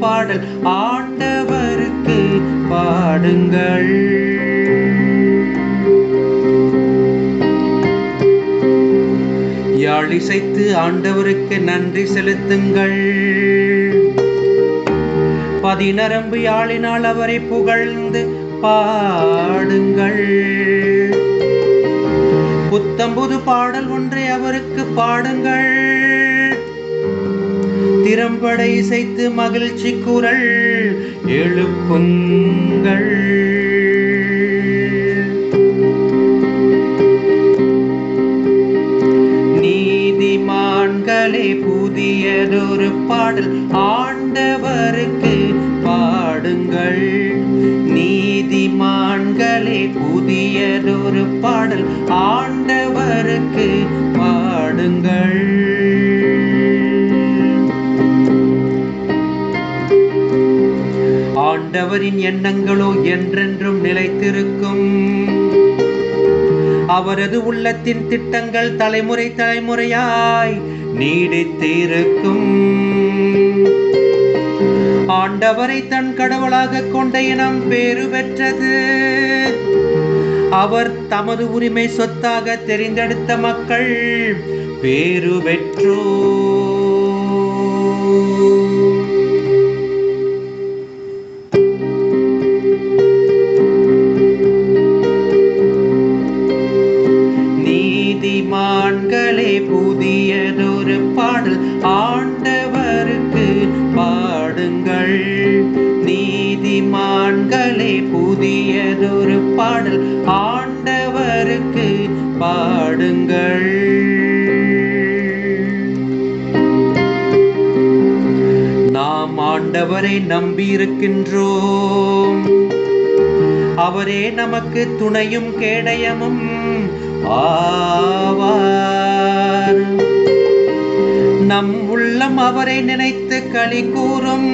பாடல் ஆண்டவருக்கு பாடுங்கள். யாழிசைத்து ஆண்டவருக்கு நன்றி செலுத்துங்கள். பதிநரம்பு யாழினால் அவரை புகழ்ந்து பாடுங்கள். புத்தம்புது பாடல் ஒன்றை அவருக்கு பாடுங்கள். திறம்பட இசைத்து மகிழ்ச்சி குரல் எழுப்புங்கள். நீதிமான்களே புதியதொரு பாடல் ஆண்டவருக்கு பாடுங்கள். நீதிமான்களே புதியதொரு பாடல் ஆண்டவருக்கு பாடுங்கள். ஆண்டவரின் எண்ணங்களோ என்றென்றும் நிலைத்திருக்கும். அவரது உள்ளத்தின் திட்டங்கள் தலைமுறை தலைமுறையாய் நீடித்திருக்கும். ஆண்டவரை தன் கடவுளாக கொண்ட இனம் பேறு பெற்றது. அவர் தமது உரிமை சொத்தாக தெரிந்தெடுத்த மக்கள் பேறு பெற்றோ. நீதிமான்களே புதியதொரு பாடல் ஆண்டவருக்கு பாடுங்கள். நீதிமான்களே புதியதொரு பாடல் ஆண்டவருக்கு பாடுங்கள். நாம் ஆண்டவரை நம்பியிருக்கின்றோம். அவரே நமக்கு துணையும் கேடயமும் ஆவார். நம் உள்ளம் அவரை நினைத்து களி கூறும்.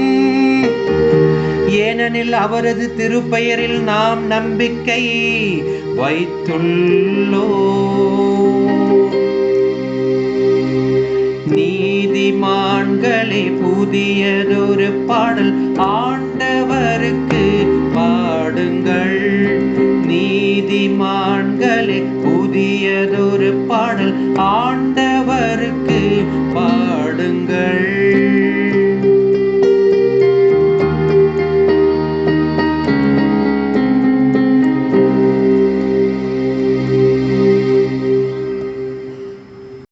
ஏனெனில் அவரது திருப்பெயரில் நாம் நம்பிக்கை வைத்துள்ளோம். நீதிமான்களே புதியதொரு பாடல் ஆண்டவருக்கு பாடுங்கள். நீதிமான்களே புதியதொரு பாடல் ஆண்டவருக்கு பாடுங்கள்.